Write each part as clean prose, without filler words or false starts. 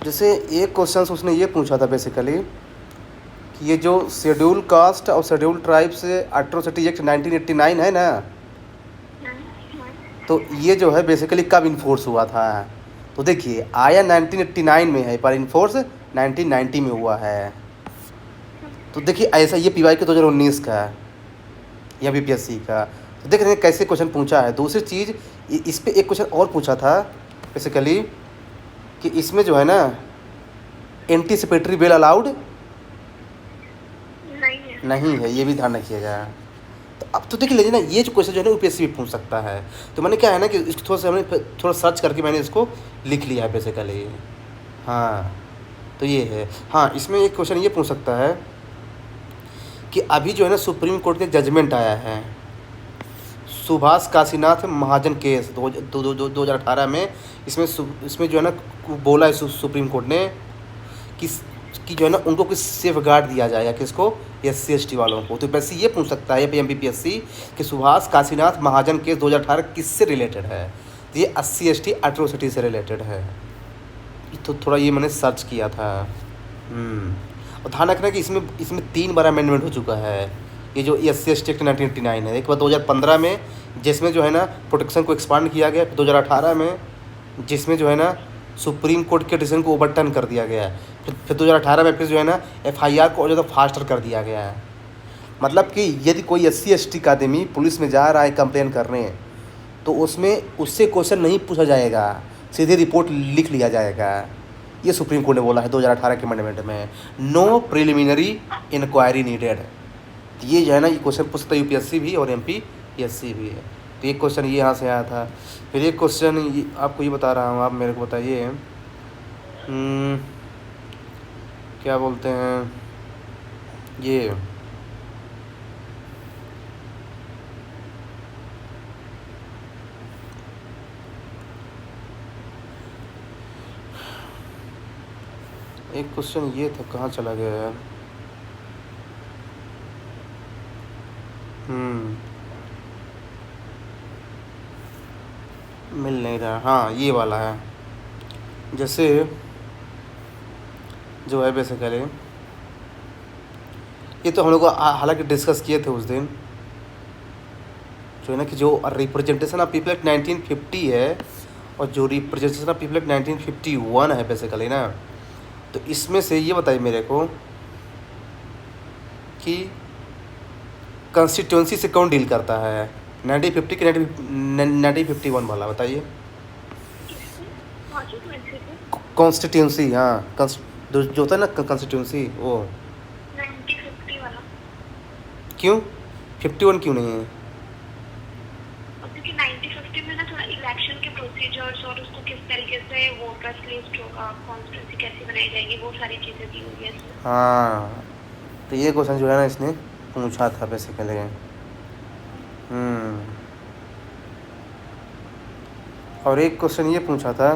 जैसे एक क्वेश्चन उसने ये पूछा था बेसिकली कि ये जो शेड्यूल कास्ट और शेड्यूल ट्राइब से एट्रोसिटी एक्ट 1989 है ना, तो ये जो है बेसिकली कब इन्फोर्स हुआ था। तो देखिए आया 1989 में है पर इन्फोर्स 1990 में हुआ है। तो देखिए ऐसा ये पीवाई के 2019 का है या बीपीएससी का। तो देख रहे हैं कैसे क्वेश्चन पूछा है। दूसरी चीज़ इस पे एक क्वेश्चन और पूछा था बेसिकली कि इसमें जो है ना एंटीसिपेटरी बेल अलाउड नहीं है, ये भी ध्यान रखिएगा। तो अब तो देखिए लेकिन ना ये जो क्वेश्चन जो है ना यूपीएससी भी पूछ सकता है। तो मैंने क्या है ना कि इसको थोड़ा सा हमने थोड़ा सर्च करके मैंने इसको लिख लिया है बेसिकली। हाँ तो ये है। हाँ इसमें एक क्वेश्चन ये पूछ सकता है कि अभी जो है ना सुप्रीम कोर्ट के जजमेंट आया है सुभाष काशीनाथ महाजन केस 2018 में। इसमें जो है ना बोला है सुप्रीम कोर्ट ने कि जो है ना उनको कुछ सेफ गार्ड दिया जाएगा किसको, SC ST वालों को। तो वैसे ये पूछ सकता है MPPSC कि सुभाष काशीनाथ महाजन केस 2018 किससे रिलेटेड है। तो ये SC ST एट्रोसिटी से रिलेटेड है। तो थोड़ा ये मैंने सर्च किया था। और ध्यान रखना कि इसमें 3 बार अमेंडमेंट हो चुका है। ये जो SC ST एक्ट 1989 है, एक बार 2015 में जिसमें जो है ना प्रोटेक्शन को एक्सपांड किया गया, 2018 में जिसमें जो है ना सुप्रीम कोर्ट के डिसीजन को ओवरटर्न कर दिया गया है, फिर 2018 में फिर जो है ना FIR को और ज़्यादा फास्टर कर दिया गया है। मतलब कि यदि कोई SC ST का आदमी पुलिस में जा रहा है कंप्लेन करने, तो उसमें उससे क्वेश्चन नहीं पूछा जाएगा, सीधे रिपोर्ट लिख लिया जाएगा। ये सुप्रीम कोर्ट ने बोला है 2018 के अमेंडमेंट में। No preliminary inquiry needed. ये जो है ना ये क्वेश्चन पूछ सकता है UPSC भी और MPSC भी है। तो एक क्वेश्चन ये यहाँ से आया था। फिर एक क्वेश्चन आपको ये बता रहा हूँ, आप मेरे को बताइए क्या बोलते हैं ये एक क्वेश्चन ये था, कहाँ चला गया यार। मिल नहीं रहा। हाँ ये वाला है। जैसे जो है बेसिकली ये तो हम लोग हालांकि डिस्कस किए थे उस दिन, जो है ना कि जो रिप्रेजेंटेशन ऑफ पीपल एक्ट 1950 है और जो रिप्रेजेंटेशन ऑफ पीपल एक्ट 1951 है बेसिकली ना। तो इसमें से ये बताइए मेरे को कि कंस्टिट्यूंसी से कौन डील करता है, 1950 कि 1951 वाला बताइए। कॉन्स्टिट्यूंसी, हाँ जो होता है ना कॉन्स्टिट्यूंसी वो 1950 वाला। क्यों 51 क्यों नहीं है? क्योंकि 1950 में ना थोड़ा इलेक्शन के प्रोसीजर्स और उसको किस तरीके से वोटर्स लिस्ट होगा, कॉन्स्टिट्यूंसी कैसे बनाई जाएगी, वो सारी चीज़ें दी हुई है इसमें। हाँ तो ये क्वेश्चन जो है ना इसने पूछा था बेसिकली। और एक क्वेश्चन ये पूछा था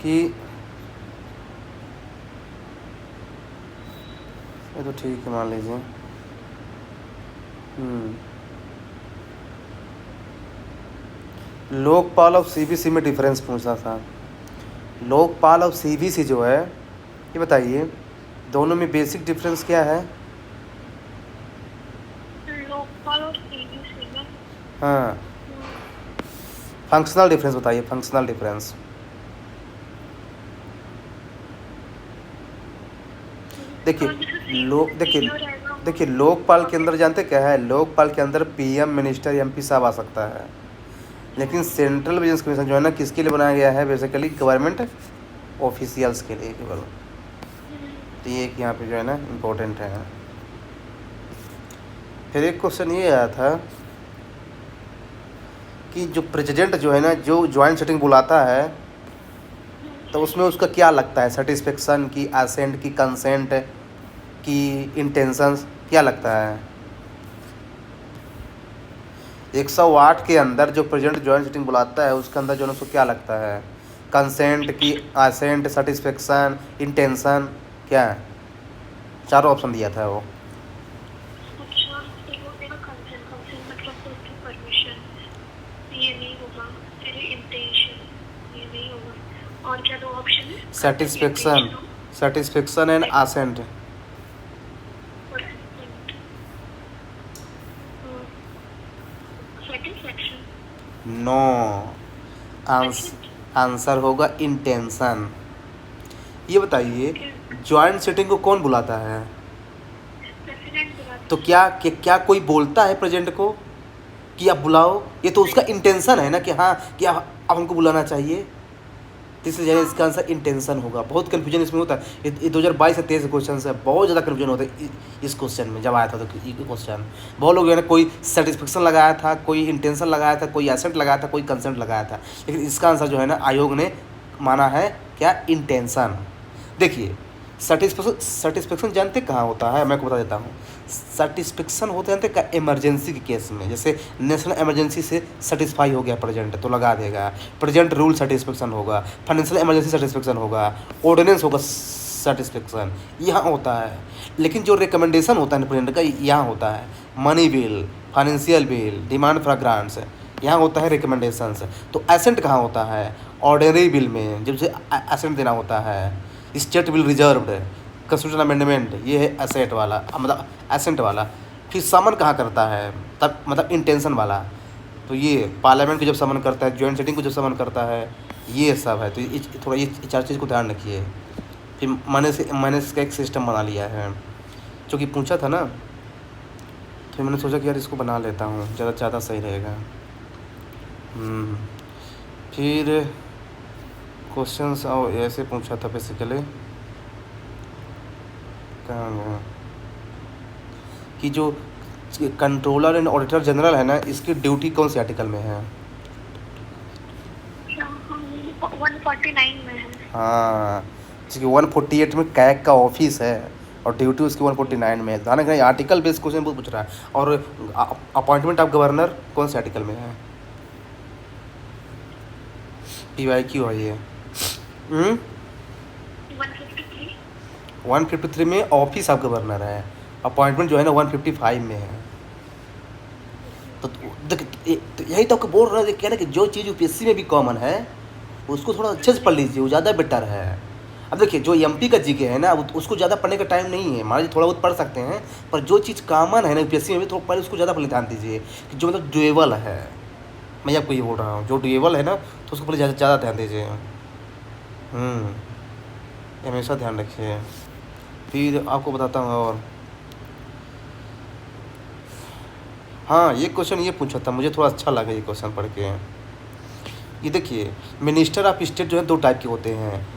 कि ये तो ठीक है मान लीजिए। लोकपाल और CBC में डिफरेंस पूछना था। लोकपाल और CBC जो है ये बताइए दोनों में बेसिक डिफरेंस क्या है? लोकपाल और CBC में हाँ फंक्शनल डिफरेंस बताइए, फंक्शनल डिफरेंस। देखिए लोकपाल के अंदर जानते क्या है, लोकपाल के अंदर PM मिनिस्टर MP साहब आ सकता है। लेकिन सेंट्रल विजिलेंस कमीशन जो है ना किसके लिए बनाया गया है, बेसिकली गवर्नमेंट ऑफिशियल्स के लिए केवल। तो ये एक यहाँ पे जो है ना इम्पोर्टेंट है। फिर एक क्वेश्चन ये आया था कि जो प्रेसिडेंट जो है ना जो ज्वाइंट सिटिंग बुलाता है तो उसमें उसका क्या लगता है, सेटिस्फेक्शन की, असेंट की, कंसेंट की, इंटेंशंस, क्या लगता है? 108 के अंदर जो प्रेसिडेंट ज्वाइंट सिटिंग बुलाता है उसके अंदर जो है उसको क्या लगता है, कंसेंट की, असेंट, सेटिस्फेक्शन, इंटेंशन, क्या है? चारों ऑप्शन दिया था वो। अच्छा एक होगा कंसेंट, कंसेंट मतलब उसकी परमिशन, ये नहीं होगा, फिर इंटेंशन और क्या दो ऑप्शन है? Satisfaction, satisfaction and assent. Satisfaction. No, answer होगा इंटेंशन। ये बताइए, जॉइंट सेटिंग को कौन बुलाता है? प्रेसिडेंट बुलाता तो है। क्या कोई बोलता है प्रेजेंट को कि आप बुलाओ? ये तो उसका इंटेंशन है ना कि हाँ, कि आप हमको बुलाना चाहिए। तीसरे जगह इसका आंसर इंटेंशन होगा। बहुत कन्फ्यूजन इसमें होता है। ये 2022 से 23 क्वेश्चन है, बहुत ज़्यादा कन्फ्यूजन होता है इस क्वेश्चन में। जब आया था तो ये क्वेश्चन बहुत लोग जो है ना, कोई सेटिस्फेक्शन लगाया था, कोई इंटेंशन लगाया था, कोई एसेंट लगाया था, कोई कंसेंट लगाया था, लेकिन इसका आंसर जो है ना, आयोग ने माना है क्या? इंटेंशन। देखिए, सेटिस्फेक्शन जानते कहाँ होता है? मैं आपको बता देता हूँ। सेटिस्फेक्शन होते हैं का इमरजेंसी के केस में, जैसे नेशनल इमरजेंसी से सेटिस्फाई हो गया प्रेजेंट तो लगा देगा, प्रेजेंट रूल सेटिस्फेक्शन होगा, फाइनेंशियल इमरजेंसी सेटिस्फेक्शन होगा, ऑर्डिनेंस होगा सेटिस्फेक्शन, यहाँ होता है। लेकिन जो रिकमेंडेशन होता है प्रेजेंट का, यहाँ होता है money bill, financial bill, demand for grants, यहाँ होता है रिकमेंडेशंस। तो एसेंट कहाँ होता है? ऑर्डिनरी बिल में, जब से एसेंट देना होता है। State bill reserved, constitution amendment, ये है एसेट वाला, मतलब एसेंट वाला। फिर समन कहाँ करता है? तब मतलब इंटेंशन वाला, तो ये पार्लियामेंट को जब समन करता है, जॉइंट सेटिंग को जब समन करता है, ये सब है। तो ये थोड़ा, ये चार चीज़ को ध्यान रखिए। फिर मैंने इसका एक सिस्टम बना लिया है, जो कि पूछा था ना, तो मैंने सोचा कि यार इसको बना लेता हूँ, ज़्यादा सही रहेगा। फिर क्वेश्चंस ऐसे पूछा था बेसिकली, कहाँ गया, कि जो कंट्रोलर एंड ऑडिटर जनरल है ना, इसकी ड्यूटी कौन से आर्टिकल में है? 149 में है। हाँ, जैसे कि 148 में कैग का ऑफिस है और ड्यूटी उसकी 149 में है। ध्यान रखना, आर्टिकल बेस्ड क्वेश्चन बहुत पूछ रहा है। और अपॉइंटमेंट ऑफ गवर्नर कौन से आर्टिकल में है? PYQ है ये। 153 में ऑफिस ऑफ गवर्नर है। अपॉइंटमेंट जो है ना 155 में है। तो यही तो आपको बोल रहा है, क्या ना, कि जो चीज़ UPSC में भी कॉमन है उसको थोड़ा अच्छे से पढ़ लीजिए, वो ज़्यादा बेटर है। अब देखिए, जो MP का GK है ना, उसको ज़्यादा पढ़ने का टाइम नहीं है। मान लीजिए थोड़ा बहुत पढ़ सकते हैं, पर जो चीज़ कॉमन है ना UPSC में भी, तो पहले उसको ज़्यादा पहले ध्यान दीजिए कि जो मतलब ड्यूएबल है। मैं आपको ये बोल रहा हूँ, जो ड्यूएबल है ना, तो उसको पहले ज़्यादा ध्यान दीजिए। हमेशा ध्यान रखिए। फिर आपको बताता हूँ और, हाँ, ये क्वेश्चन ये पूछा था, मुझे थोड़ा अच्छा लगा ये क्वेश्चन पढ़ के। ये देखिए, मिनिस्टर ऑफ स्टेट जो है 2 टाइप के होते हैं।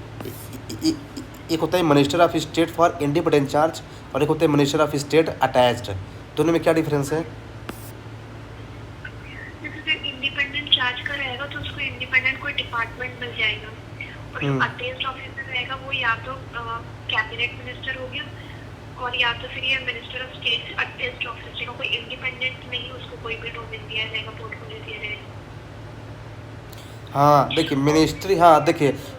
एक होता है minister of state for independent charge, और एक होता है मिनिस्टर ऑफ स्टेट अटैच्ड। दोनों में क्या डिफरेंस है? जैसे इंडिपेंडेंट चार्ज का रहेगा तो उसको इंडिपेंडेंट कोई डिपार्टमेंट मिल जाएगा, और जो अटैच्ड ऑफिसर रहेगा वो या तो कैबिनेट मिनिस्टर हो गया, और या तो फिर ये minister of state attached officer को, कोई इंडिपेंडेंट नहीं, उसको कोई भी डोमेन दिया जाएगा, पोर्टफोलियो दिया जाएगा। हाँ देखिए,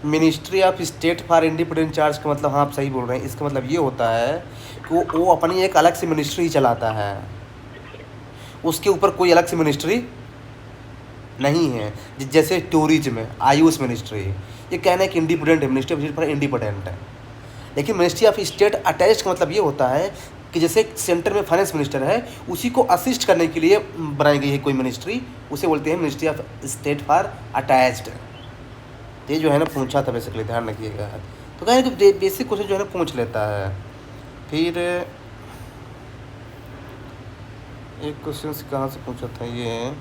ministry of state for independent charge का मतलब, हाँ आप सही बोल रहे हैं, इसका मतलब ये होता है कि वो अपनी एक अलग से मिनिस्ट्री चलाता है, उसके ऊपर कोई अलग से मिनिस्ट्री नहीं है। जैसे टूरिज्म में आयुष मिनिस्ट्री, ये कहना है कि इंडिपेंडेंट है, ministry of state for independent है। लेकिन मिनिस्ट्री ऑफ स्टेट अटैच्ड का मतलब ये होता है कि जैसे सेंटर में फाइनेंस मिनिस्टर है, उसी को असिस्ट करने के लिए बनाई गई है कोई मिनिस्ट्री, उसे बोलते हैं ministry of state for attached. ये जो है ना पूछा था बेसिकली, ध्यान रखिएगा। तो कहें कि बेसिक क्वेश्चन जो है ना पूछ लेता है। फिर एक क्वेश्चन कहाँ से पूछा था ये,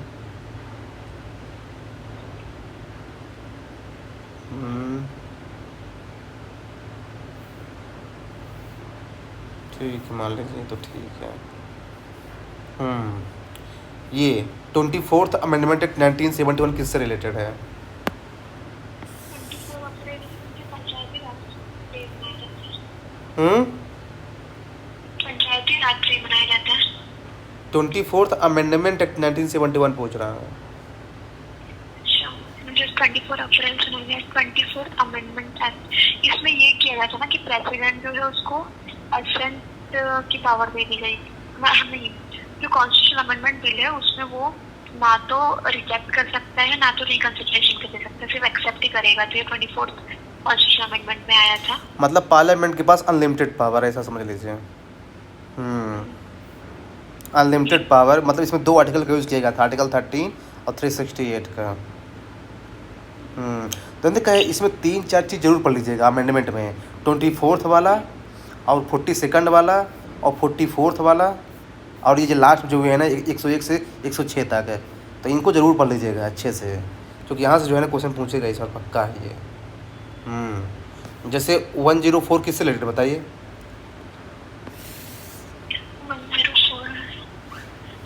ठीक है, मान लीजिए तो ठीक है। ये 24th अमेंडमेंट एक्ट 1971 किससे रिलेटेड है? 24 अप्रैल को पंचायती राज डे मनाया जाता है। पंचायती राज डे मनाया जाता है। 24th अमेंडमेंट एक्ट 1971 पूछ रहा हूँ। अच्छा, मुझे 24 अप्रैल सुना गया। 24 अमेंडमेंट एक्ट, इसमें ये किया गया था ना कि प्रेसिडेंट जो है उसको असेंट की पावर दे दी गई। नहीं, जो कॉन्स्टिट्यूशन अमेंडमेंट बिल है उसमें वो ना तो रिजेक्ट कर सकता है, ना तो रिकंसिडरेशन कर दे सकता है, सिर्फ एक्सेप्ट ही करेगा। तो ये 24 कॉन्स्टिट्यूशन अमेंडमेंट में आया था। मतलब पार्लियामेंट के पास अनलिमिटेड पावर है, ऐसा समझ लीजिए। अनलिमिटेड पावर, मतलब इसमें दो आर्टिकल का यूज़ किया गया था, आर्टिकल 13 और 368 का। तो देखा है, इसमें 3-4 चीज़ जरूर पढ़ लीजिएगा अमेंडमेंट में। 24th वाला और 42nd वाला और 44th वाला, और ये जो लास्ट जो है ना 101 से 106 तक है, तो इनको ज़रूर पढ़ लीजिएगा अच्छे से, क्योंकि यहाँ से जो है ना क्वेश्चन पूछेगा इस बार पक्का है ये। जैसे 104 किससे रिलेटेड बताइए? 104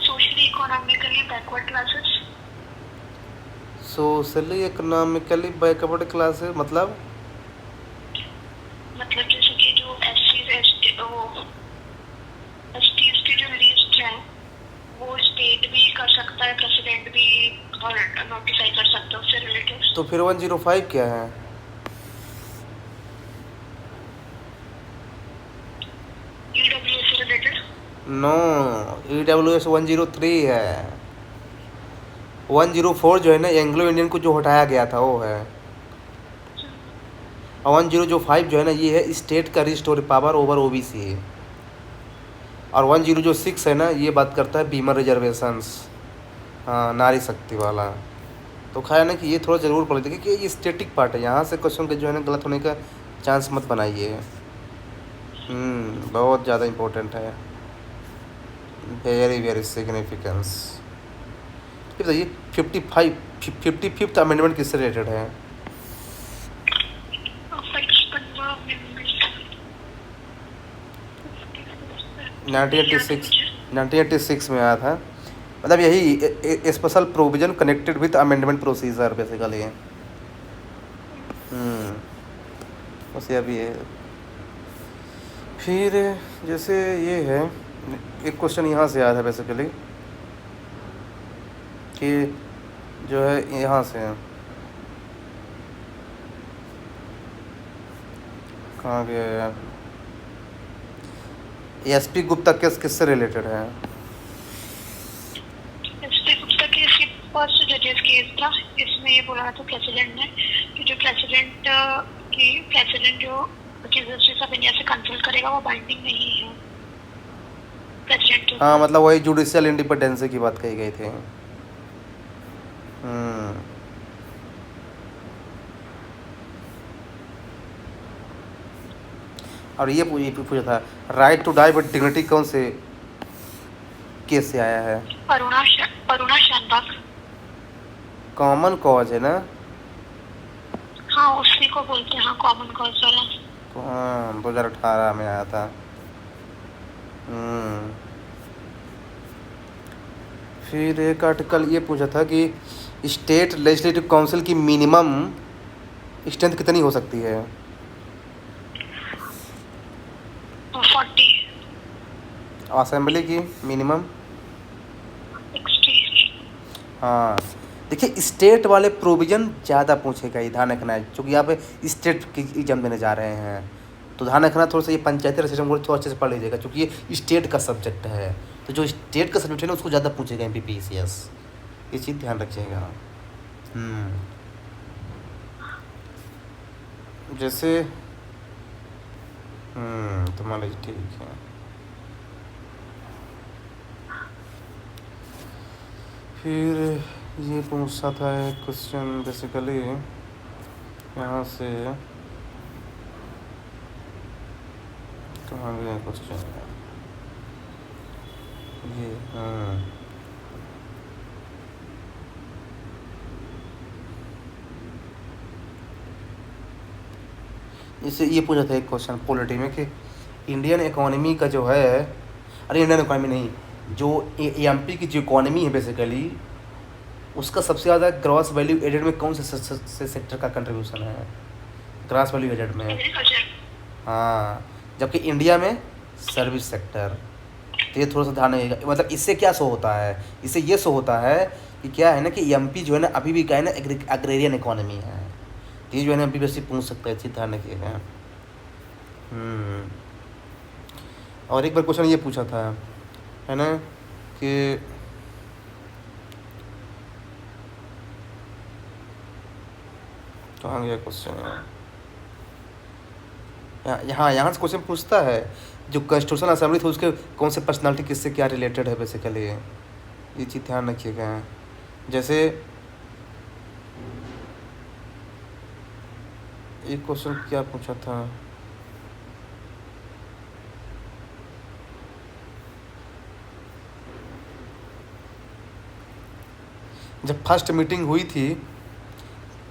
socially economically backward classes. Socially economically backward class है मतलब जैसे कि जो एससी एसटी जो लिस्ट है वो स्टेट भी कर सकता है, प्रेसिडेंट भी और नोटिफाई कर सकता है, उससे रिलेटेड। तो फिर 105 क्या है? ईडब्ल्यूएस से रिलेटेड। नो, EWS 103 है। 104 जो है ना एंग्लो इंडियन को जो हटाया गया था वो है। और 1005 जो है ना ये है स्टेट का रिस्टोर पावर ओवर OBC। और 1006 है ना ये बात करता है बीमर रिजर्वेशंस, हाँ नारी शक्ति वाला। तो खाया ना कि ये थोड़ा ज़रूर पढ़ लीजिए, क्योंकि ये स्टेटिक पार्ट है, यहाँ से क्वेश्चन के जो है ना गलत होने का चांस मत बनाइए। बहुत ज़्यादा इम्पोर्टेंट है, वेरी वेरी सिग्निफिकेंस। ये बताइए 55th अमेंडमेंट किससे रिलेटेड है? 1986 में आया था। मतलब यही special provision connected with amendment procedure basically है। बस ये अभी है। फिर जैसे ये है, एक क्वेश्चन यहाँ से आया था बेसिकली कि जो है यहाँ से कहाँ गया यार, SP गुप्ता केस किससे रिलेटेड है? एसपी गुप्ता केस के फर्स्ट जजेस केस था। इसमें ये बोला था प्रेसिडेंट ने कि जो प्रेसिडेंट जो चीफ जस्टिस ऑफ इंडिया से कंसल्ट करेगा वो बाइंडिंग नहीं है प्रेसिडेंट के। हाँ मतलब वही जुडिशियल इंडिपेंडेंस की बात कही गई थी। और ये पूछा था right to die with dignity कौन से केस से आया है? अरुणा शानबाग। कॉमन कॉज है ना? हाँ उसी को बोलते हैं, हाँ कॉमन कॉज वाला। हाँ 2018 में आया था। फिर एक आर्टिकल ये पूछा था कि स्टेट लेजिस्लेटिव काउंसिल की मिनिमम स्ट्रेंथ कितनी हो सकती है? 40। असेंबली की मिनिमम 60। हाँ देखिए स्टेट वाले प्रोविज़न ज़्यादा पूछेगा, ये ध्यान रखना है, क्योंकि आप स्टेट की एग्जाम देने जा रहे हैं, तो ध्यान रखना थोड़ा सा ये पंचायती राज सिस्टम को थोड़ा अच्छे से पढ़ लीजिएगा, क्योंकि ये स्टेट का सब्जेक्ट है। तो जो स्टेट का सब्जेक्ट है ना उसको ज़्यादा पूछेगा MPPCS, ये चीज़ ध्यान रखिएगा। जैसे तो मान लीजिए ठीक है। फिर ये पूछता था एक क्वेश्चन बेसिकली यहाँ से, कहाँ गया क्वेश्चन ये? इससे ये पूछा था एक क्वेश्चन पॉलिटी में कि इंडियन इकोनॉमी का जो है, अरे इंडियन इकोनॉमी नहीं, जो MP की जो इकोनॉमी है बेसिकली उसका सबसे ज़्यादा ग्रॉस वैल्यू एडेड में कौन से सेक्टर का कंट्रीब्यूशन है ग्रॉस वैल्यू एडेड में? हाँ, जबकि इंडिया में सर्विस सेक्टर। तो ये थोड़ा सा ध्यान रखिएगा। मतलब इससे क्या शो होता है, इससे ये शो होता है कि क्या है ना कि MP जो है ना अभी भी क्या है ना एग्रेरियन इकोनॉमी है, तो ये जो है ना MPPSC पूछ सकता है, ध्यान रखिएगा। और एक बार क्वेश्चन ये पूछा था है ना कि कहाँ गया क्वेश्चन है, यहाँ से क्वेश्चन पूछता है जो कॉन्स्टिट्यूशन असेंबली थी उसके कौन से पर्सनालिटी किससे क्या रिलेटेड है बेसिकली, ये चीज़ ध्यान रखिएगा। जैसे एक क्वेश्चन क्या पूछा था, जब फर्स्ट मीटिंग हुई थी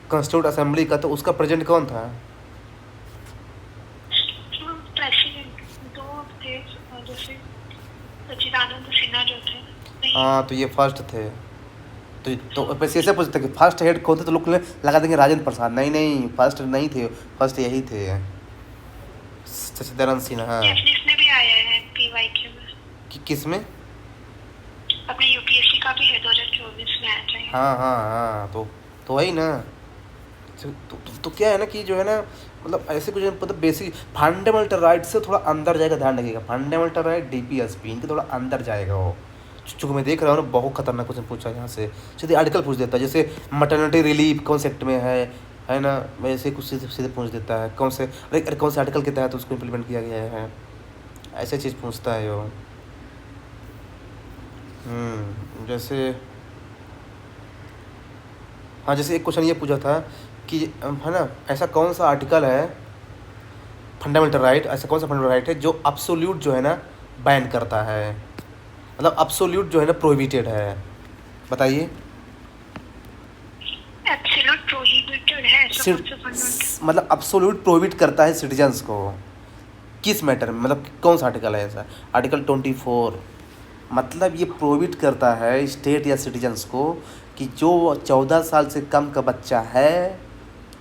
कॉन्स्टिट्यूट असेंबली का तो उसका प्रेजेंट कौन था? प्रेसिडेंट दो थे, जैसे सच्चिदानंद सिन्हा जो थे। नहीं, हाँ तो ये फर्स्ट थे। तो वैसे ऐसे पूछते कि फर्स्ट हेड कौन थे, तो लोग लगा देंगे राजेंद्र प्रसाद। नहीं नहीं, फर्स्ट नहीं थे, फर्स्ट यही थे, सच्चिदानंद सिन्हा। इसमें भी आया है पीवाईक्यू में। किस में? अपने यूपीएससी का भी है 2024 में आया था। हाँ हाँ हाँ, तो वही ना। तो क्या है ना कि जो है ना, मतलब ऐसे कुछ मतलब बेसिक फंडामेंटल राइट से थोड़ा अंदर जाएगा, ध्यान रखिएगा। फंडामेंटल राइट डीपीएसपी इनके थोड़ा अंदर जाएगा वो। चूँकि मैं देख रहा हूँ ना, बहुत खतरनाक क्वेश्चन पूछा है यहाँ से, सीधे आर्टिकल पूछ देता है। जैसे मटर्निटी रिलीफ कौन से एक्ट में है ना, वैसे कुछ सीधे सीधे पूछ देता है कौन से, अरे कौन से आर्टिकल के तहत उसको इम्प्लीमेंट किया गया है, ऐसे चीज़ पूछता है वो। जैसे हाँ, जैसे एक क्वेश्चन ये पूछा था कि है ना, ऐसा कौन सा आर्टिकल है फंडामेंटल राइट, ऐसा कौन सा फंडामेंटल राइट है जो अब्सोल्यूट जो है ना बैन करता है, मतलब अब्सोल्यूट जो है ना प्रोहिबिटेड है, बताइए। एब्सोल्यूट प्रोहिबिटेड है, ऐसा कौन सा फंडामेंटल? मतलब अब्सोल्यूट प्रोहिबिट करता है सिटीजन्स को, किस मैटर में, मतलब कौन सा आर्टिकल है ऐसा? आर्टिकल 24। मतलब ये प्रोहिबिट करता है स्टेट या सिटीजन्स को कि जो 14 साल से कम का बच्चा है,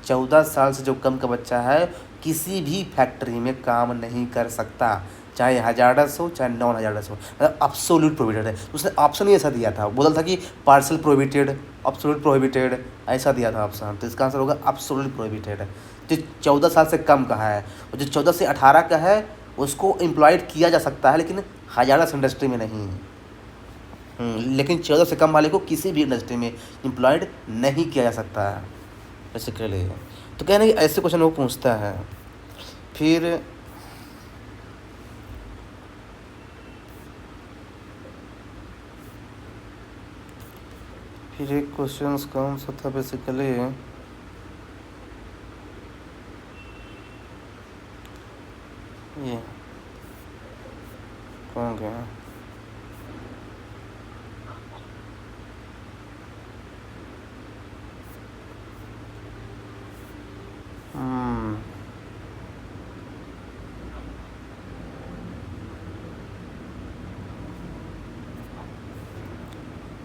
14 साल से जो कम का बच्चा है, किसी भी फैक्ट्री में काम नहीं कर सकता, चाहे हजारस हो चाहे नॉन हजारस हो, मतलब अब्सोल्यूट प्रोहिबिटेड है। उसने ऑप्शन ही ऐसा दिया था, बोला था कि पार्सल प्रोहिबिटेड, अब्सोल्यूट प्रोहिबिटेड, ऐसा दिया था ऑप्शन। तो इसका आंसर होगा अब्सोल्यूट प्रोहिबिटेड। जो 14 साल से कम का है और जो 14 से 18 का है उसको एम्प्लॉयड किया जा सकता है, लेकिन हजारस इंडस्ट्री में नहीं। लेकिन 14 से कम वाले को किसी भी इंडस्ट्री में एम्प्लॉयड नहीं किया जा सकता है बेसिकली। तो कहना कि ऐसे क्वेश्चन वो पूछता है। फिर एक क्वेश्चन कौन सा था बेसिकली, ये कौन गया,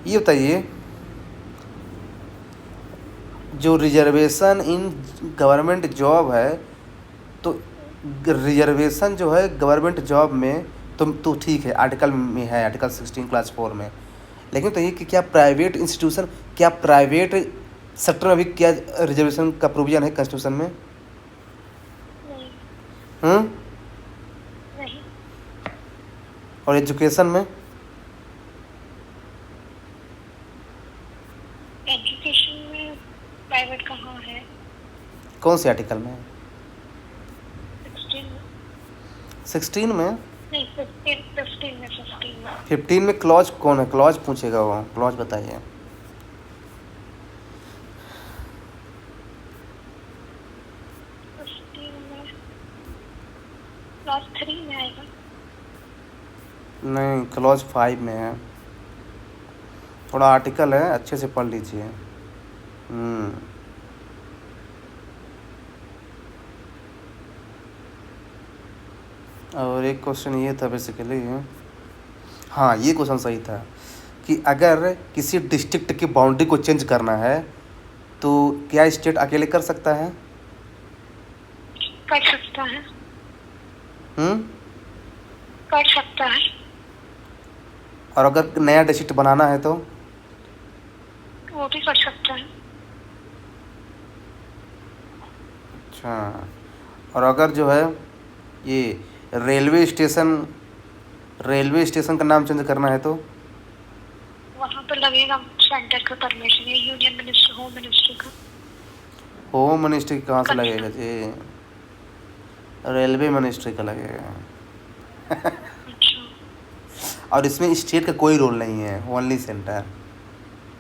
ये बताइए, जो रिजर्वेशन इन गवर्नमेंट जॉब है, तो रिजर्वेशन जो है गवर्नमेंट जॉब में तो ठीक है, आर्टिकल में है, आर्टिकल 16 क्लास 4 में। लेकिन तो ये कि क्या प्राइवेट इंस्टीट्यूशन, क्या प्राइवेट सेक्टर में भी क्या रिजर्वेशन का प्रोविज़न है कॉन्स्टिट्यूशन में? नहीं। हम्म नहीं। और एजुकेशन में? एजुकेशन में प्राइवेट कहाँ है? कौन से आर्टिकल में? 16 में। 16 में? नहीं, 15 में। 15 में क्लॉज कौन है? क्लॉज पूछेगा वो, क्लॉज बताइए। 15 में क्लास 3 में आएगा। नहीं, क्लॉज 5 में है। थोड़ा आर्टिकल है, अच्छे से पढ़ लीजिए। और एक क्वेश्चन ये था बेसिकली, हाँ ये क्वेश्चन सही था कि अगर किसी डिस्ट्रिक्ट की बाउंड्री को चेंज करना है तो क्या स्टेट अकेले कर सकता है? कर सकता है। हम्म कर सकता है। और अगर नया डिस्ट्रिक्ट बनाना है तो? वो भी कर सकता है। अच्छा, और अगर जो है ये रेलवे स्टेशन का नाम चेंज करना है तो? वहाँ पर लगेगा सेंटर का परमिशन, या यूनियन मिनिस्टर, होम मिनिस्ट्री का। होम मिनिस्ट्री कहाँ से लगेगा जी? रेलवे मिनिस्ट्री का लगेगा। अच्छा। और इसमें स्टेट का कोई रोल नहीं है, ओनली सेंटर।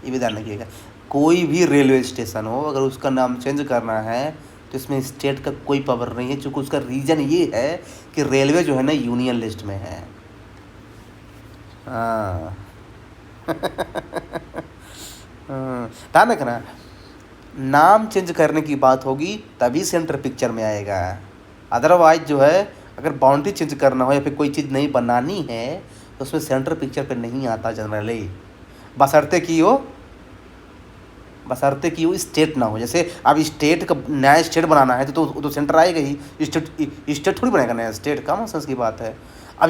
ये भी ध्यान रखिएगा, कोई भी रेलवे स्टेशन हो अगर उसका नाम चेंज करना है तो इसमें स्टेट का कोई पावर नहीं है, क्योंकि उसका रीज़न ये है कि रेलवे जो है ना यूनियन लिस्ट में है। हाँ। हाँ, ध्यान रखना, नाम चेंज करने की बात होगी तभी सेंटर पिक्चर में आएगा। अदरवाइज जो है, अगर बाउंड्री चेंज करना हो या फिर कोई चीज़ नई बनानी है तो उसमें सेंटर पिक्चर पे नहीं आता जनरली, बशर्ते कि वो स्टेट ना हो। जैसे अब स्टेट का नया स्टेट बनाना है तो सेंटर आएगा ही, स्टेट थोड़ी बनेगा नया स्टेट, कॉमन सेंस की बात है। अब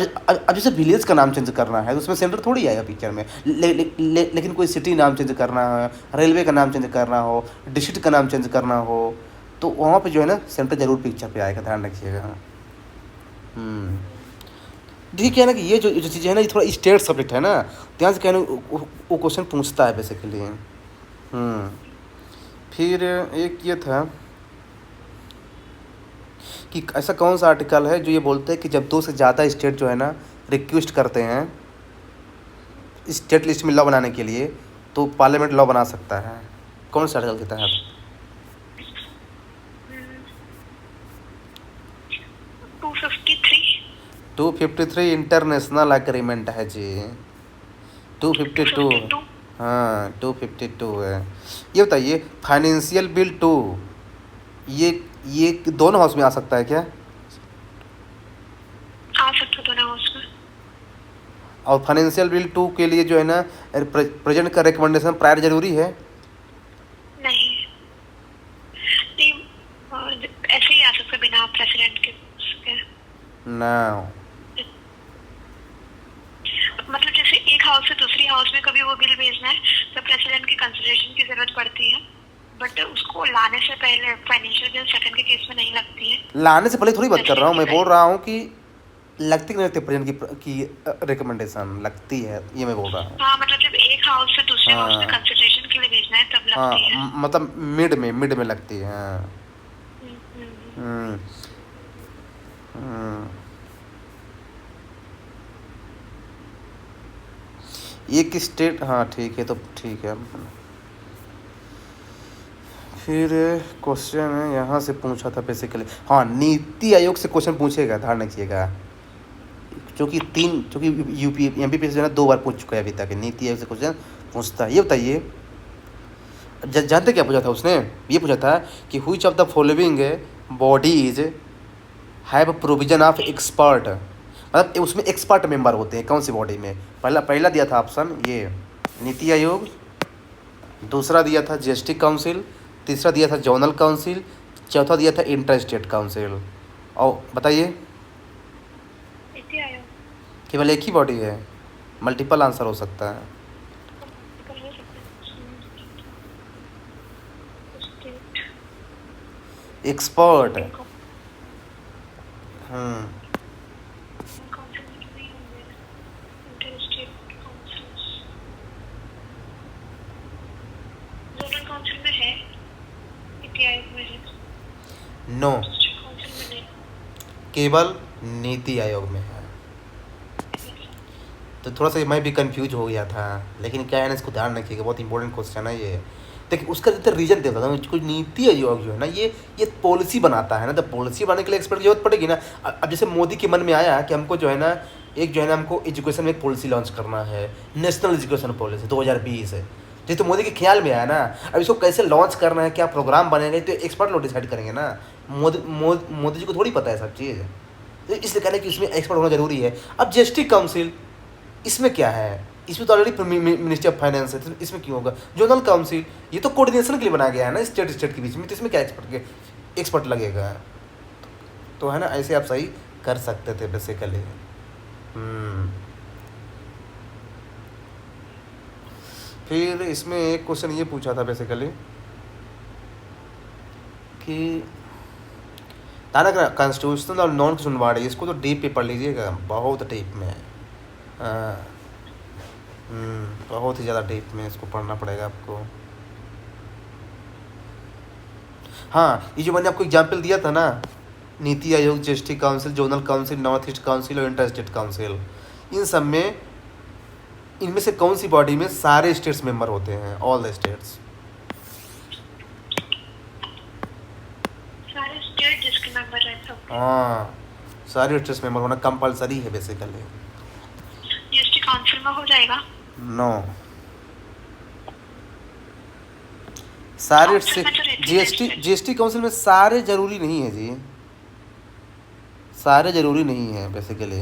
जैसे विलेज का नाम चेंज करना है तो उसमें सेंटर थोड़ी आएगा पिक्चर में। लेकिन कोई सिटी नाम चेंज करना है, रेलवे का नाम चेंज करना हो, डिस्ट्रिक्ट का नाम चेंज करना हो, तो वहाँ पे जो है ना सेंटर जरूर पिक्चर पे आएगा, ध्यान रखिएगा। देखिए क्या है ना कि ये जो चीज़ें है ना, ये थोड़ा स्टेट सब्जेक्ट है ना, ध्यान से कहना वो क्वेश्चन पूछता है बेसिकली। फिर एक ये था कि ऐसा कौन सा आर्टिकल है जो ये बोलते हैं कि जब 2 से ज़्यादा स्टेट जो है ना रिक्वेस्ट करते हैं स्टेट लिस्ट में लॉ बनाने के लिए तो पार्लियामेंट लॉ बना सकता है। कौन सा आर्टिकल के तहत? 253। 253 इंटरनेशनल एग्रीमेंट है जी। 252। 252। हाँ 252 है। ये बताइए फाइनेंशियल बिल 2 ये दोनों हाउस में आ सकता है क्या? आ सकता तो ना उसमें। और फाइनेंशियल बिल 2 के लिए जो है ना प्रेजेंट का रिकमेंडेशन प्रायर जरूरी है? नहीं नहीं, ऐसे ही आ सकता बिना प्रेसिडेंट के उसके। ना, मतलब जैसे एक हाउस से दूसरी हाउस में कभी वो बिल भेजना है तो प्रेसिडेंट की कंसिडरेशन की जरूरत पड़ती है, बट उसको लाने से पहले फाइनेंशियल बिल सेकंड के केस में नहीं लगती है। लाने से पहले थोड़ी बात कर रहा हूँ, मैं बोल रहा हूँ कि लगती कि नहीं लगती प्रेजेंट की रिकमेंडेशन लगती है, ये मैं बोल रहा हूँ। हाँ मतलब जब एक हाउस से दूसरे हाउस में हाँ कंसिडरेशन के लिए भेजना है तब लगती है। मतलब मिड में लगती है। हाँ। हम्म। हम्म। एक स्टेट, हाँ ठीक है, तो ठीक है। फिर क्वेश्चन है यहाँ से पूछा था बेसिकली, हाँ नीति आयोग से क्वेश्चन पूछेगा, ध्यान रखिएगा, क्योंकि यूपी एमपीपीएससी जो है ना 2 बार पूछ चुका है अभी तक, नीति आयोग से क्वेश्चन पूछता है। ये बताइए जानते क्या पूछा था उसने? ये पूछा था कि which of the following bodies have provision of expert, मतलब उसमें एक्सपर्ट मेंबर होते हैं कौन सी बॉडी में? पहला दिया था ऑप्शन ये नीति आयोग, दूसरा दिया था जीएसटी काउंसिल, तीसरा दिया था जोनल काउंसिल, चौथा दिया था इंटर स्टेट काउंसिल। और बताइए, नीति आयोग केवल एक ही बॉडी है, मल्टीपल आंसर हो सकता है। कर हो सकता है। एक्सपर्ट। जोनल काउंसिल में है, नीति आयोग में है, नो, काउंसिल में नहीं। केवल नीति आयोग में है। तो थोड़ा सा मैं भी कंफ्यूज हो गया था, लेकिन क्या है ना, इसको ध्यान रखिएगा, बहुत इंपॉर्टेंट क्वेश्चन है ये। देखिए उसका जितना रीजन देता था कुछ, नीति आयोग जो है ना ये पॉलिसी बनाता है ना, तो पॉलिसी बनाने के लिए एक्सपर्ट की जरूरत पड़ेगी ना। अब जैसे मोदी के मन में आया कि हमको जो है ना हमको एजुकेशन में एक पॉलिसी लॉन्च करना है, नेशनल एजुकेशन पॉलिसी 2020 है, तो मोदी के ख्याल में आया ना। अब इसको कैसे लॉन्च करना है, क्या प्रोग्राम बनेगा, तो एक्सपर्ट लोग डिसाइड करेंगे ना। मोदी जी को थोड़ी पता है सब चीज़, तो इसलिए कहना कि इसमें एक्सपर्ट होना जरूरी है। अब जीएसटी काउंसिल, इसमें क्या है, इसमें तो ऑलरेडी मिनिस्ट्री ऑफ फाइनेंस है, तो इसमें क्यों होगा? जोनल काउंसिल ये तो कोऑर्डिनेशन के लिए बनाया गया है ना स्टेट के बीच में, तो इसमें क्या एक्सपर्ट लगेगा? तो है ना, ऐसे आप सही कर सकते थे बेसिकली। फिर इसमें एक क्वेश्चन ये पूछा था बेसिकली कि ताना कॉन्स्टिट्यूशनल और नॉन सुनवाड़ी, इसको तो डीप पे पढ़ लीजिएगा, बहुत डीप में है। बहुत ही ज़्यादा डीप में इसको पढ़ना पड़ेगा आपको। हाँ, ये जो मैंने आपको एग्जाम्पल दिया था ना NITI Aayog, GST council, zonal council, north east council और इंटर स्टेट काउंसिल, इन सब में इनमें से कौन सी बॉडी में सारे स्टेट्स मेंबर होते हैं, ऑल द स्टेट्स? सारे स्टेट जिसके मेंबर रहते हैं। हाँ, सारे स्टेट्स मेंबर होना कंपलसरी है बेसिकली। जीएसटी काउंसिल में हो जाएगा? नो, सारे काउंसिल में तो रहती है जीएसटी स्टेट। जीएसटी काउंसिल में सारे जरूरी नहीं है जी, सारे जरूरी नहीं है बेसिकली,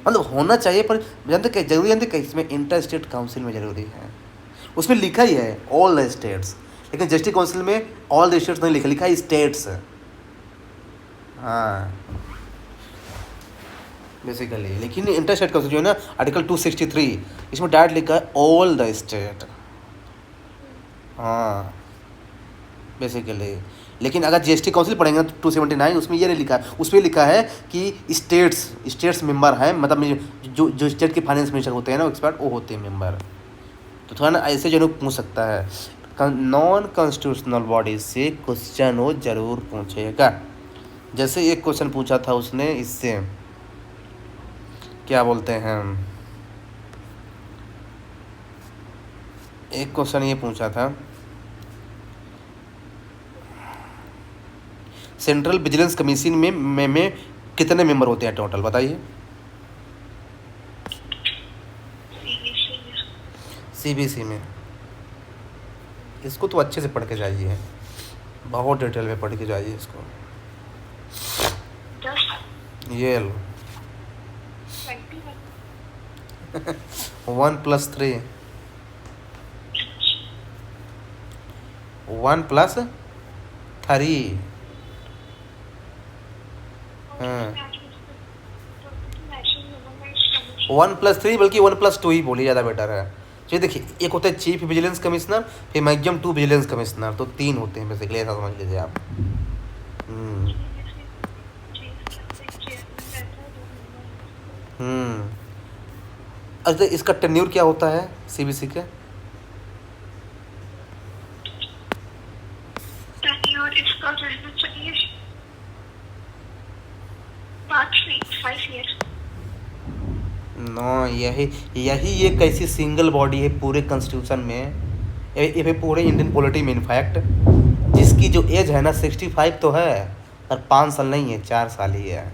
मतलब होना चाहिए पर जानते क्या जरूरी, जानते क्या इसमें इंटर स्टेट काउंसिल में जरूरी है, उसमें लिखा ही है ऑल द स्टेट्स, लेकिन जीएसटी काउंसिल में ऑल द स्टेट्स नहीं लिखा, लिखा है स्टेट्स। हाँ बेसिकली, लेकिन इंटर स्टेट काउंसिल जो है ना आर्टिकल 263, इसमें डायरेक्ट लिखा है ऑल द स्टेट। हाँ बेसिकली, लेकिन अगर जीएसटी काउंसिल पढ़ेंगे ना तो 279 उसमें ये नहीं लिखा है, उसमें लिखा है कि स्टेट्स मेंबर हैं, मतलब जो जो स्टेट के फाइनेंस मिनिस्टर होते हैं ना एक्सपर्ट, वो होते हैं मेंबर। तो थोड़ा ना ऐसे जो पूछ सकता है, नॉन कॉन्स्टिट्यूशनल बॉडी से क्वेश्चन वो जरूर पूछेगा। जैसे एक क्वेश्चन पूछा था उसने इससे, क्या बोलते हैं, एक क्वेश्चन ये पूछा था, सेंट्रल विजिलेंस कमीशन में कितने मेंबर होते हैं टोटल, बताइए। सीबीसी में, इसको तो अच्छे से पढ़ के जाइए, बहुत डिटेल में पढ़ के जाइए इसको। ये लो 1+3 1+3 1+3 बल्कि 1+2 ही बोलिए, ज़्यादा बेटर है। चलिए देखिए, एक होता है चीफ विजिलेंस कमिश्नर, फिर मैक्सिमम 2 विजिलेंस कमिश्नर, तो 3 होते हैं बेसिकली, ऐसा समझ लीजिए आप। अच्छा, इसका टेन्योर क्या होता है सीबीसी के? टेन्योर इसका रहना चाहिए 5 ईयर। नो, यही एक ऐसी सिंगल बॉडी है पूरे कॉन्स्टिट्यूशन में, ये पूरे इंडियन पॉलिटी में इनफैक्ट, जिसकी जो एज है ना 65 तो है, पर 5 साल नहीं है, 4 साल ही है।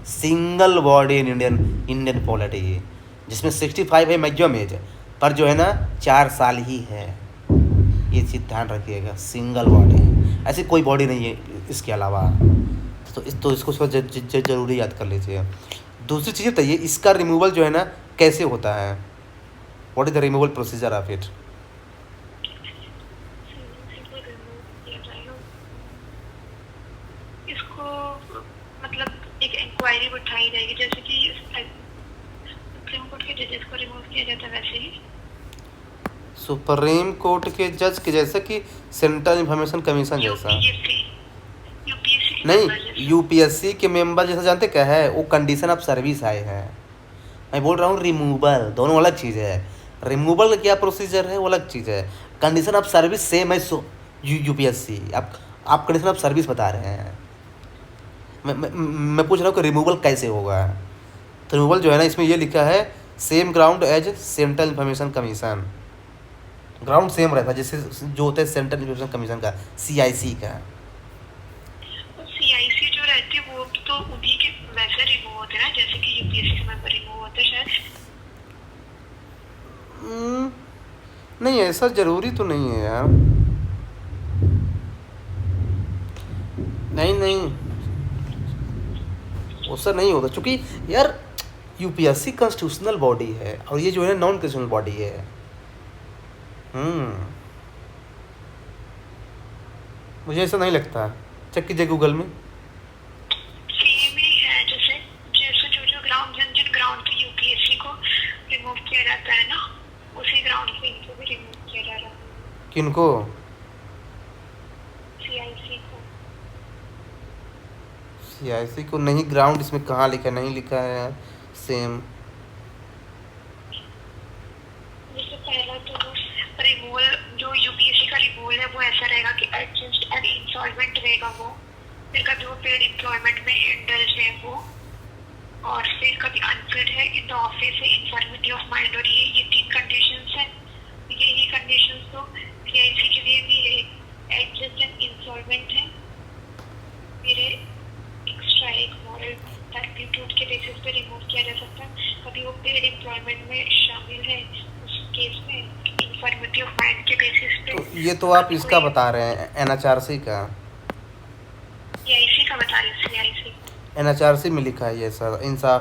Single body in Indian polity जिसमें 65 है मैक्सिमम एज, पर जो है ना 4 साल ही है, ये चीज़ ध्यान रखिएगा। सिंगल बॉडी, ऐसी कोई बॉडी नहीं है इसके अलावा, तो इसको जरूरी याद कर लीजिए। दूसरी चीज़ बताइए, इसका रिमूवल जो है ना कैसे होता है, what is the removal procedure of it? इसको मतलब एक इंक्वायरी उठाई जाएगी, जैसे कि सुप्रीम कोर्ट के जजेस को रिमूव किया जाता है वैसे ही। सुप्रीम कोर्ट के जज के जैसा कि सेंट्रल इंफॉर्मेशन कमीशन जैसा? यूपीएससी नहीं, यूपीएससी के मेंबर जैसा जानते क्या है, वो कंडीशन ऑफ सर्विस आए हैं। मैं बोल रहा हूँ रिमूवल, दोनों अलग चीज़ है। रिमूवल का क्या प्रोसीजर है वो अलग चीज़ है, कंडीशन ऑफ सर्विस सेम है। यूपीएससी आप कंडीशन ऑफ सर्विस बता रहे हैं, मैं पूछ रहा हूँ कि रिमूवल कैसे होगा। तो रिमूवल जो है ना, इसमें ये लिखा है same ground as central information commission, ground same रहता है जैसे जो होता है सेंट्रल इंफॉर्मेशन कमीशन का, सीआईसी का। सीआईसी जो रहती है वो तो उन्हीं के वैसे रिमूव होते हैं ना, जैसे कि यूपीएससी के मेंबर रिमूव होते हैं शायद। नहीं, ऐसा जरूरी तो नहीं है यार। नहीं, उससे नहीं होता, क्योंकि यार यूपीएससी कॉन्स्टिट्यूशनल बॉडी है और ये जो है नॉन कॉन्स्टिट्यूशनल बॉडी है। मुझे ऐसा नहीं लगता, चेक कीजिए गूगल में। सेम ही है, जैसे जैसे जो ग्राउंड, जिन ग्राउंड पे यूपीएससी को रिमूव किया जाता है ना, उसी ग्राउंड पे इनको भी रिमूव किया जा रहा है। किनको? सीआईसी को। सीआईसी को नहीं, ग्राउंड इसमें कहाँ लिखा, नहीं लिखा है यार सेम। जैसे पहला तो रिमूवल, जो यूपीएससी का रिमूवल है वो ऐसा रहेगा कि एडजस्ट एंड इंसॉल्वेंट रहेगा वो, फिर कभी वो पेड एम्प्लॉयमेंट में इंडल्ज है वो, और फिर कभी अनफिट है इन द ऑफिस है, इंफॉर्मिटी ऑफ माइंड, और ये 3 कंडीशंस हैं। यही कंडीशंस तो पीआईसी के लिए भी है। एडजस्ट इंसॉल्वेंट है, फिर एक्स्ट्रा एक मॉरल एप्टीट्यूड के बेसिस पे रिमूव किया जा सकता है। कभी वो पेड एम्प्लॉयमेंट में शामिल है उस केस में, इंफॉर्मिटी ऑफ माइंड के बेसिस पे। तो ये तो आप इसका बता रहे हैं एनएचआरसी का, पीआईसी का बता रही हूँ, सीआईसी। एनएचआरसी में लिखा है ये सर, इंसा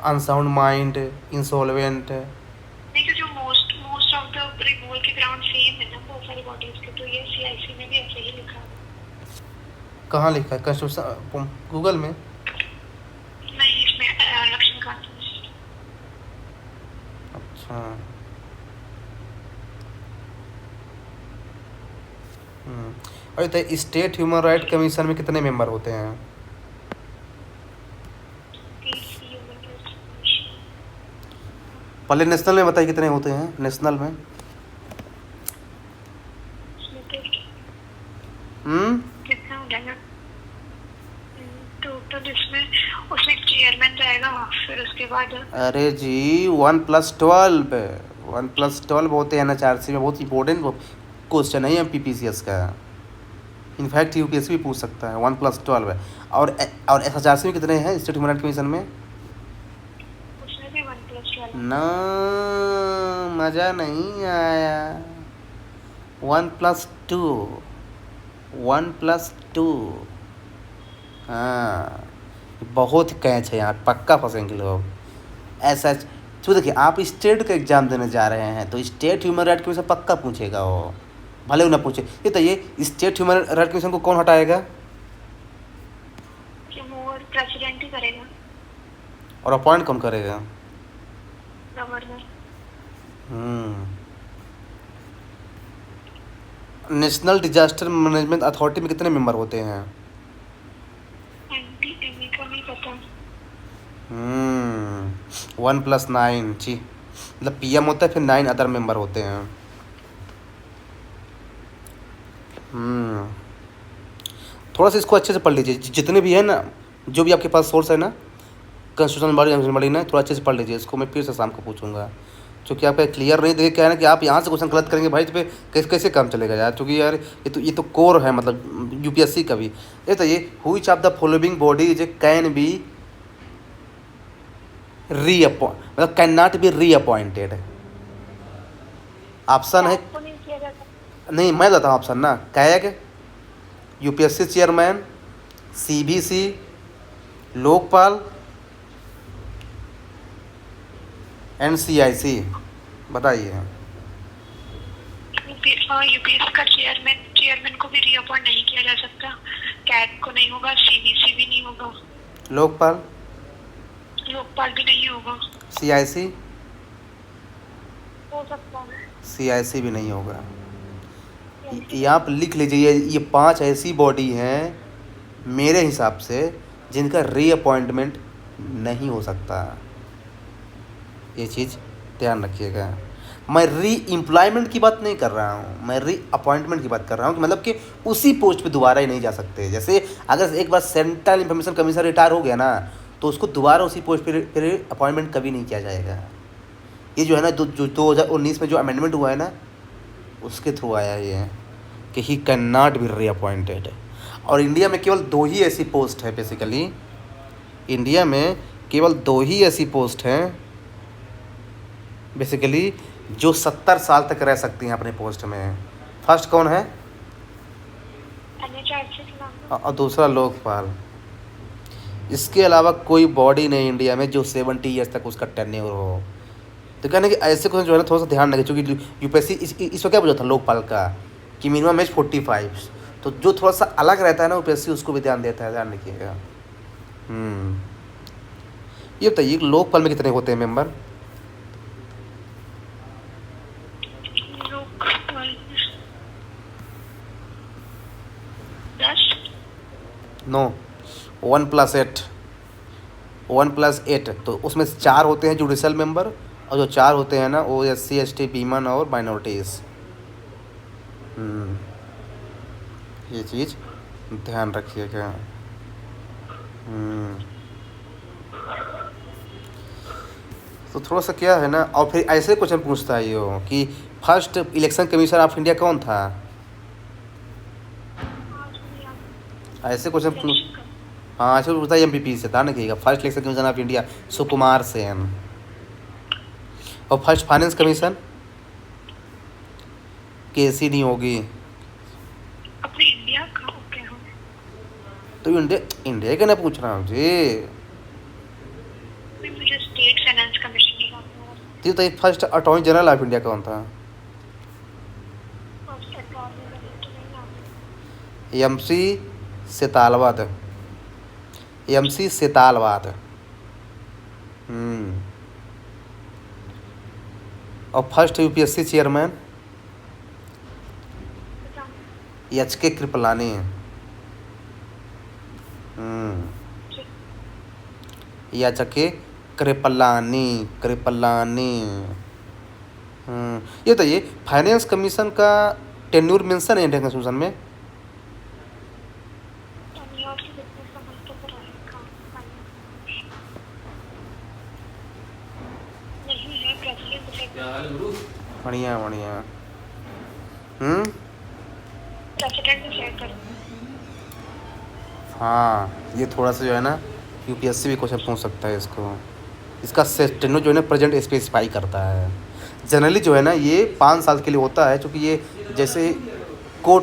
अनसाउंड माइंड, इंसॉल्वेंट। देखिए जो मोस्ट ऑफ द रिमूवल के ग्राउंड सेम है ना बहुत सारी बॉडीज के, तो ये सीआईसी में भी ऐसे ही लिखा है। कहाँ लिखा है? कंस्टिट्यूशन गूगल में? नहीं, इसमें लक्ष्मीकांत। अच्छा। और तो स्टेट ह्यूमन राइट कमीशन में कितने मेंबर होते हैं? पहले नेशनल में बताइए कितने होते हैं नेशनल में? कितना हो जाएगा टोटल इसमें? उसमें चेयरमैन रहेगा, फिर उसके बाद अरे जी 1+12, 1+12 होते हैं एनएचआरसी में। बहुत इंपॉर्टेंट क्वेश्चन है ये पीपीसीएस का, इनफैक्ट यूपीएससी भी पूछ सकता है। 1+12 है। और एसएचआरसी में कितने हैं स्टेट ह्यूमन राइट कमीशन में? उसमें भी 1+12। ना, मज़ा नहीं आया। 1+2, 1+2। हाँ, बहुत कैच है यहाँ, पक्का फंसेंगे लोग। ऐसा तो देखिए, आप स्टेट का एग्ज़ाम देने जा रहे हैं तो स्टेट ह्यूमन राइट कमीशन पक्का पूछेगा वो, भले वो ना पूछे। ये तो ये स्टेट ह्यूमन राइट कमीशन को कौन हटाएगा? वो प्रेसिडेंट ही करेगा। और अपॉइंट कौन करेगा? Governor. National disaster management authority में कितने मेंबर होते हैं? एनडीएमए का नहीं पता। 1+9 जी, मतलब पीएम होता है, फिर 9 अदर मेंबर होते हैं। थोड़ा सा इसको अच्छे से पढ़ लीजिए, जितने भी है ना, जो भी आपके पास सोर्स है ना, कॉन्स्टिट्यूशन बॉडी ना, थोड़ा अच्छे से पढ़ लीजिए इसको। मैं फिर से शाम को पूछूंगा, क्योंकि आपका क्लियर नहीं देखे क्या है ना कि आप यहाँ से क्वेश्चन गलत करेंगे भाई, तो पे कैसे काम चलेगा यार। क्योंकि यार ये तो कोर है, मतलब यूपीएससी का भी। ये तो ये which of the following bodies can be reappoint, मतलब can not be reappointed. Option है, आपको नहीं किया जाता। नहीं मैं बताता हूँ ऑप्शन ना। CAG, UPSC chairman, CBC, Lokpal, NCIC. बताइए। यूपीएससी का चेयरमैन को भी रीअपॉइंट नहीं किया जा सकता। कैग को नहीं होगा, सीबीसी भी नहीं होगा, लोकपाल भी नहीं होगा। सीआईसी, हो सकता है। सीआईसी भी नहीं होगा। ये आप लिख लीजिए, ये 5 ऐसी बॉडी हैं मेरे हिसाब से जिनका रीअपॉइंटमेंट नहीं हो सकता। ये चीज़ ध्यान रखिएगा। मैं री एम्प्लॉयमेंट की बात नहीं कर रहा हूँ, मैं री अपॉइंटमेंट की बात कर रहा हूँ कि मतलब कि उसी पोस्ट पे दोबारा ही नहीं जा सकते। जैसे अगर एक बार सेंट्रल इंफॉर्मेशन कमीशन रिटायर हो गया ना, तो उसको दोबारा उसी पोस्ट पे अपॉइंटमेंट कभी नहीं किया जाएगा। ये जो है ना, जो 2019 में जो अमेंडमेंट हुआ है ना, उसके थ्रू आया ये कि he can not be reappointed. और इंडिया में केवल 2 ही ऐसी पोस्ट है बेसिकली, इंडिया में केवल 2 ही ऐसी पोस्ट हैं बेसिकली जो 70 साल तक रह सकती हैं अपने पोस्ट में। फर्स्ट कौन है? और दूसरा लोकपाल। इसके अलावा कोई बॉडी नहीं इंडिया में जो 70 ईयर्स तक उसका टेन्योर हो। तो कहने कि ऐसे क्वेश्चन जो है ना, थोड़ा सा ध्यान रखें, क्योंकि यूपीएससी इसको क्या बोला था लोकपाल का कि मिनिमम एज 45। तो जो थोड़ा सा अलग रहता है ना यूपीएससी, उसको भी ध्यान देता है, ध्यान रखिएगा। ये बताइए लोकपाल में कितने होते हैं मेंबर? नो, 1+8, 1+8। तो उसमें 4 होते हैं जुडिशल मेंबर, और जो 4 होते हैं ना वो SC ST वीमन और माइनॉरिटीज़। ये चीज़ ध्यान रखिएगा। हम्म। तो थोड़ा सा क्या है ना, और फिर ऐसे क्वेश्चन पूछता है ये कि first election commission of India कौन था। आज मुझे याद ऐसे क्वेश्चन पूछ। इलेक्शन का हाँ, ऐसे पूछता है एमपीपी से, ध्यान रखिएगा। First election commission of India Sukumar Sen. और फर्स्ट फाइनेंस कमीशन केसी नहीं होगी। अपने इंडिया का ओके हाँ तो इंडिया इंडिया का ना पूछ रहा हूँ जी। फिर मुझे स्टेट फाइनेंस कमीशन की बात तो first attorney general of India कौन था। फर्स्ट अटॉर्नी जनरल तो नहीं याद एमसी सेतालवाद। एमसी सेतालवाद। हम्म। और फर्स्ट यूपीएससी चेयरमैन पता एच के कृपलानी। हम्म। एच के कृपलानी। कृपलानी। ये तो ये फाइनेंस कमीशन का टेन्यूर मेंशन है इंडियन कॉन्स्टिट्यूशन में। न्यूयॉर्क से बिजनेस का मतलब रहेगा नहीं है प्रेसिडेंट डिसाइड बढ़िया बढ़िया। प्रेसिडेंट डिसाइड कर हाँ, ये थोड़ा सा जो है ना यूपीएससी भी क्वेश्चन पूछ सकता है इसको। इसका टेन्यूर जो है ना प्रेजेंट स्पेसिफाई करता है। जनरली जो है ना ये 5 साल के लिए होता है, क्योंकि ये जैसे को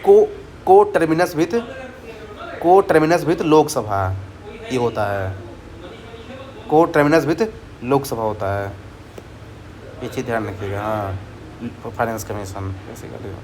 को को टर्मिनस विथ लोकसभा ये होता है। को टर्मिनस विथ लोकसभा होता है। ये चीज़ ध्यान रखिएगा। हाँ, फाइनेंस कमीशन बेसिकली।